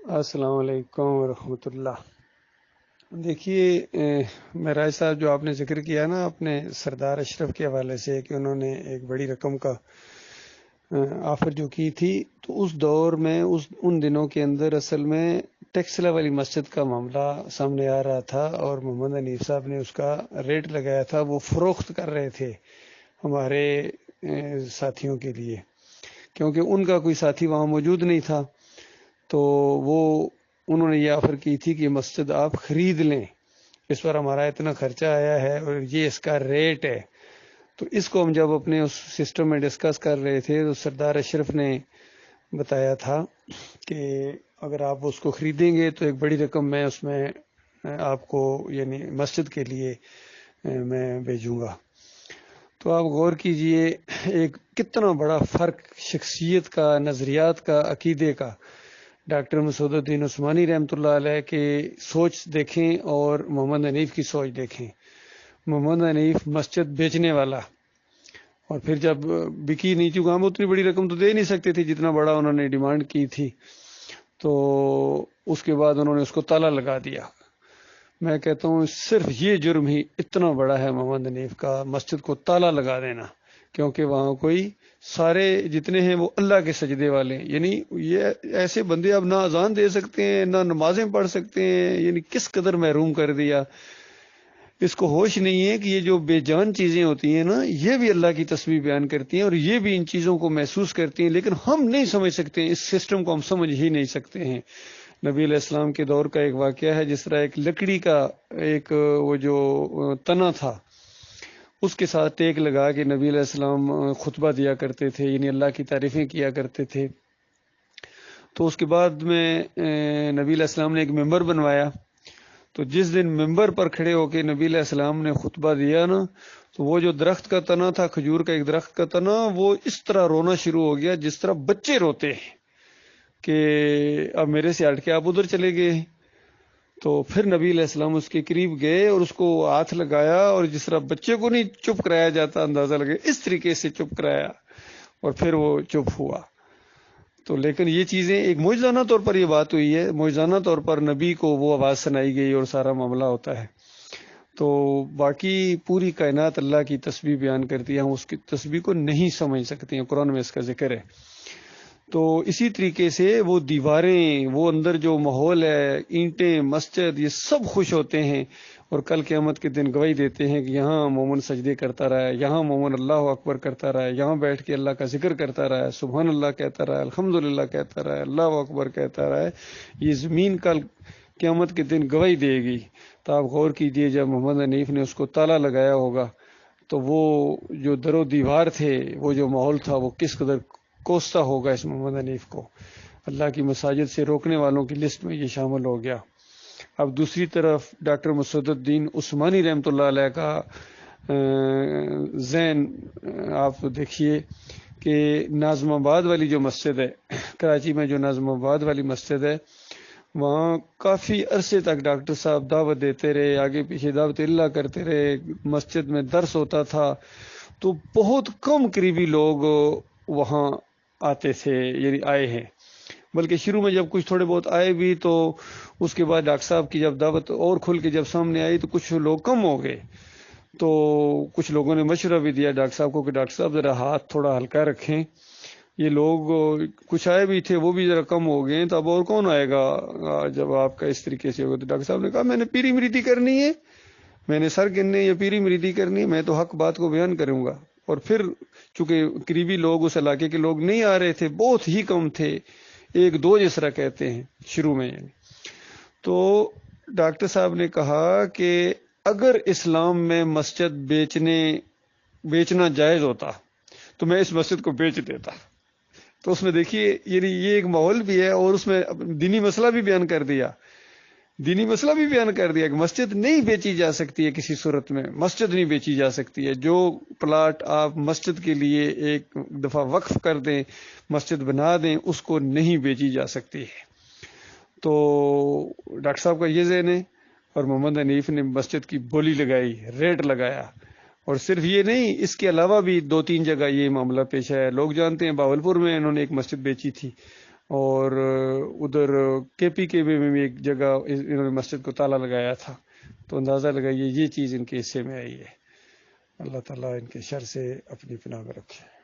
السلام علیکم ورحمۃ اللہ۔ دیکھیے، معراج صاحب جو آپ نے ذکر کیا نا اپنے سردار اشرف کے حوالے سے کہ انہوں نے ایک بڑی رقم کا آفر جو کی تھی، تو اس دور میں ان دنوں کے اندر اصل میں ٹیکسلا والی مسجد کا معاملہ سامنے آ رہا تھا، اور محمد حنیف صاحب نے اس کا ریٹ لگایا تھا، وہ فروخت کر رہے تھے ہمارے ساتھیوں کے لیے، کیونکہ ان کا کوئی ساتھی وہاں موجود نہیں تھا، تو انہوں نے یہ آفر کی تھی کہ مسجد آپ خرید لیں، اس پر ہمارا اتنا خرچہ آیا ہے اور یہ اس کا ریٹ ہے۔ تو اس کو ہم جب اپنے اس سسٹم میں ڈسکس کر رہے تھے تو سردار اشرف نے بتایا تھا کہ اگر آپ اس کو خریدیں گے تو ایک بڑی رقم میں اس میں آپ کو یعنی مسجد کے لیے میں بھیجوں گا۔ تو آپ غور کیجئے ایک کتنا بڑا فرق شخصیت کا، نظریات کا، عقیدے کا۔ ڈاکٹر مسعود الدین عثمانی رحمۃ اللہ علیہ کی سوچ دیکھیں اور محمد حنیف کی سوچ دیکھیں۔ محمد حنیف مسجد بیچنے والا، اور پھر جب بکی نہیں، چونکہ ہم اتنی بڑی رقم تو دے نہیں سکتے تھے جتنا بڑا انہوں نے ڈیمانڈ کی تھی، تو اس کے بعد انہوں نے اس کو تالا لگا دیا۔ میں کہتا ہوں صرف یہ جرم ہی اتنا بڑا ہے محمد حنیف کا، مسجد کو تالا لگا دینا، کیونکہ وہاں کوئی سارے جتنے ہیں وہ اللہ کے سجدے والے، یعنی یہ ایسے بندے اب نہ اذان دے سکتے ہیں نہ نمازیں پڑھ سکتے ہیں، یعنی کس قدر محروم کر دیا۔ اس کو ہوش نہیں ہے کہ یہ جو بے جان چیزیں ہوتی ہیں نا، یہ بھی اللہ کی تسبیح بیان کرتی ہیں اور یہ بھی ان چیزوں کو محسوس کرتی ہیں، لیکن ہم نہیں سمجھ سکتے، اس سسٹم کو ہم سمجھ ہی نہیں سکتے ہیں۔ نبی علیہ السلام کے دور کا ایک واقعہ ہے، جس طرح ایک لکڑی کا ایک وہ جو تنا تھا، اس کے ساتھ ٹیک لگا کے نبی علیہ السلام خطبہ دیا کرتے تھے، یعنی اللہ کی تعریفیں کیا کرتے تھے۔ تو اس کے بعد میں نبی علیہ السلام نے ایک ممبر بنوایا، تو جس دن ممبر پر کھڑے ہو کے نبی علیہ السلام نے خطبہ دیا نا، تو وہ جو درخت کا تنا تھا، کھجور کا ایک درخت کا تنا، وہ اس طرح رونا شروع ہو گیا جس طرح بچے روتے ہیں کہ اب میرے سے ہٹ کے آپ ادھر چلے گئے۔ تو پھر نبی علیہ السلام اس کے قریب گئے اور اس کو ہاتھ لگایا، اور جس طرح بچے کو نہیں چپ کرایا جاتا اندازہ لگے، اس طریقے سے چپ کرایا، اور پھر وہ چپ ہوا۔ تو لیکن یہ چیزیں ایک معجزانہ طور پر یہ بات ہوئی ہے، معجزانہ طور پر نبی کو وہ آواز سنائی گئی اور سارا معاملہ ہوتا ہے۔ تو باقی پوری کائنات اللہ کی تسبیح بیان کرتی ہے، ہم اس کی تسبیح کو نہیں سمجھ سکتے ہیں، قرآن میں اس کا ذکر ہے۔ تو اسی طریقے سے وہ دیواریں، وہ اندر جو ماحول ہے، اینٹیں، مسجد، یہ سب خوش ہوتے ہیں، اور کل قیامت کے دن گواہی دیتے ہیں کہ یہاں مومن سجدے کرتا رہا ہے، یہاں مومن اللہ اکبر کرتا رہا ہے، یہاں بیٹھ کے اللہ کا ذکر کرتا رہا ہے، سبحان اللہ کہتا رہا ہے، الحمدللہ کہتا رہا ہے، اللہ اکبر کہتا رہا ہے۔ یہ زمین کل قیامت کے دن گواہی دے گی۔ تو آپ غور کیجئے، جب محمد حنیف نے اس کو تالا لگایا ہوگا تو وہ جو در و دیوار تھے، وہ جو ماحول تھا، وہ کس قدر کوستا ہوگا اس محمد حنیف کو۔ اللہ کی مساجد سے روکنے والوں کی لسٹ میں یہ شامل ہو گیا۔ اب دوسری طرف ڈاکٹر مسعود الدین عثمانی رحمۃ اللہ علیہ کا ذہن آپ دیکھیے کہ ناظم آباد والی جو مسجد ہے، کراچی میں جو ناظم آباد والی مسجد ہے، وہاں کافی عرصے تک ڈاکٹر صاحب دعوت دیتے رہے، آگے پیچھے دعوت اللہ کرتے رہے، مسجد میں درس ہوتا تھا، تو بہت کم قریبی لوگ وہاں آتے تھے، یعنی آئے ہیں۔ بلکہ شروع میں جب کچھ تھوڑے بہت آئے بھی، تو اس کے بعد ڈاکٹر صاحب کی جب دعوت اور کھل کے جب سامنے آئی تو کچھ لوگ کم ہو گئے۔ تو کچھ لوگوں نے مشورہ بھی دیا ڈاکٹر صاحب کو کہ ڈاکٹر صاحب ذرا ہاتھ تھوڑا ہلکا رکھیں، یہ لوگ کچھ آئے بھی تھے وہ بھی ذرا کم ہو گئے، تو اب اور کون آئے گا جب آپ کا اس طریقے سے ہوگا۔ تو ڈاکٹر صاحب نے کہا میں نے پیری مریدی کرنی ہے، میں نے سر گننے یا پیری مریدی کرنی ہے، میں تو حق بات کو بیان کروں گا۔ اور پھر چونکہ قریبی لوگ اس علاقے کے لوگ نہیں آ رہے تھے، بہت ہی کم تھے، ایک دو جس طرح کہتے ہیں شروع میں، تو ڈاکٹر صاحب نے کہا کہ اگر اسلام میں مسجد بیچنا جائز ہوتا تو میں اس مسجد کو بیچ دیتا۔ تو اس میں دیکھیے، یعنی یہ ایک ماحول بھی ہے، اور اس میں دینی مسئلہ بھی بیان کر دیا، کہ مسجد نہیں بیچی جا سکتی ہے، کسی صورت میں مسجد نہیں بیچی جا سکتی ہے۔ جو پلاٹ آپ مسجد کے لیے ایک دفعہ وقف کر دیں، مسجد بنا دیں، اس کو نہیں بیچی جا سکتی ہے۔ تو ڈاکٹر صاحب کا یہ ذہن ہے، اور محمد حنیف نے مسجد کی بولی لگائی، ریٹ لگایا، اور صرف یہ نہیں، اس کے علاوہ بھی دو تین جگہ یہ معاملہ پیش آیا۔ لوگ جانتے ہیں باولپور میں انہوں نے ایک مسجد بیچی تھی، اور ادھر KPK میں بھی ایک جگہ انہوں نے مسجد کو تالا لگایا تھا، تو اندازہ لگائیے یہ چیز ان کے حصے میں آئی ہے۔ اللہ تعالیٰ ان کے شر سے اپنی پناہ میں رکھے۔